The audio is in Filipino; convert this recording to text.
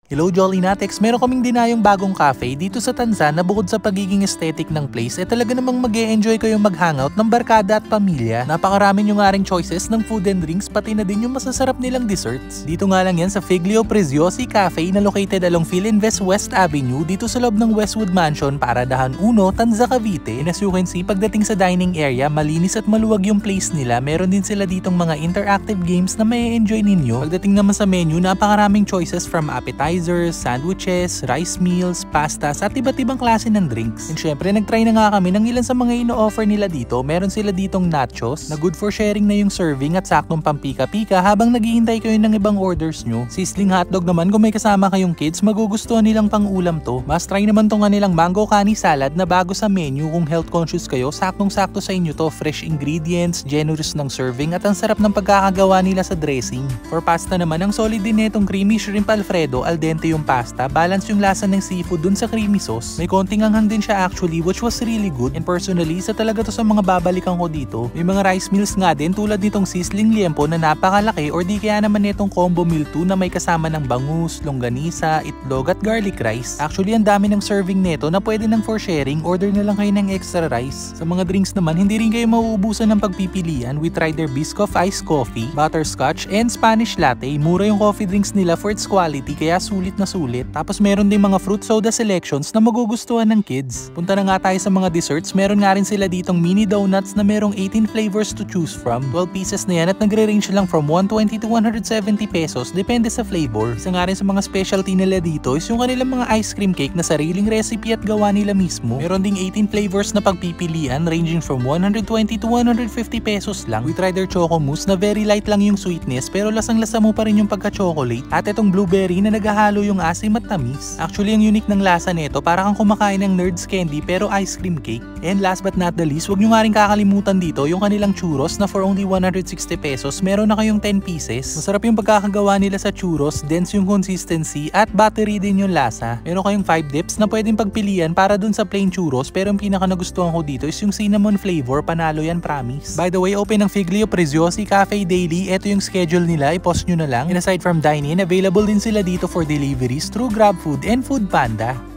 Hello Jolly Natex, meron kaming dinayong bagong cafe dito sa Tanza na bukod sa pagiging aesthetic ng place, talaga namang mag-e-enjoy kayong mag-hangout ng barkada at pamilya. Napakarami nyo nga ring choices ng food and drinks, pati na din yung masasarap nilang desserts. Dito nga lang yan sa Figlio Preziosi Cafe na located along Philinvest West Avenue dito sa loob ng Westwood Mansion, Paradahan 1, Tanza, Cavite. And as you can see, pagdating sa dining area, malinis at maluwag yung place nila. Meron din sila ditong mga interactive games na may-enjoy ninyo. Pagdating naman sa menu, napakaraming choices from appetizers, sandwiches, rice meals, pastas at iba't ibang klase ng drinks. And syempre, nagtry na nga kami ng ilan sa mga ino-offer nila dito. Meron sila ditong nachos na good for sharing na yung serving at saktong pampika-pika habang naghihintay kayo ng ibang orders nyo. Sizzling hotdog naman, kung may kasama kayong kids, magugustuhan nilang pang-ulam to. Must try naman tong kanilang mango kani salad na bago sa menu. Kung health conscious kayo, saktong-sakto sa inyo to. Fresh ingredients, generous ng serving at ang sarap ng pagkakagawa nila sa dressing. For pasta naman, ang solid din netong creamy shrimp alfredo, al dente yung pasta, balance yung lasa ng seafood dun sa creamy sauce. May konting anghang din siya actually, which was really good, and personally, isa talaga to sa mga babalikan ko dito. May mga rice meals nga din tulad nitong sizzling liempo na napakalaki, or di kaya naman netong combo meal 2 na may kasama ng bangus, longganisa, itlog at garlic rice. Actually, ang dami ng serving neto na pwede nang for sharing, order na lang kayo ng extra rice. Sa mga drinks naman, hindi rin kayo mauubusan ng pagpipilian. We tried their Biscoff iced coffee, butterscotch, and Spanish latte. Mura yung coffee drinks nila for its quality, kaya sulit na sulit. Tapos meron din mga fruit soda selections na magugustuhan ng kids. Punta na nga tayo sa mga desserts. Meron nga rin sila ditong mini donuts na merong 18 flavors to choose from. 12 pieces na yan at nagre-range lang from 120 to 170 pesos depende sa flavor. Isa nga rin sa mga specialty nila dito is yung kanilang mga ice cream cake na sariling recipe at gawa nila mismo. Meron ding 18 flavors na pagpipilian ranging from 120 to 150 pesos lang. We tried their choco mousse na very light lang yung sweetness pero lasang-lasa mo pa rin yung pagka-chocolate. At itong blueberry na naghahalo yung asim at tamis. Actually, ang unique ng lasa nito, para kang kumakain ng Nerds candy pero ice cream cake. And last but not the least, wag nyo nga rin kakalimutan dito yung kanilang churros na for only 160 pesos, meron na kayong 10 pieces. Masarap yung pagkakagawa nila sa churros, dense yung consistency at buttery din yung lasa. Meron kayong 5 dips na pwedeng pagpilian para dun sa plain churros, pero yung pinaka nagustuhan ko dito is yung cinnamon flavor, panalo yan, promise. By the way, open ng Figlio Preziosi Cafe daily. Ito yung schedule nila, i-post nyo na lang. And aside from dine-in, available din sila dito for deliveries through GrabFood and Foodpanda.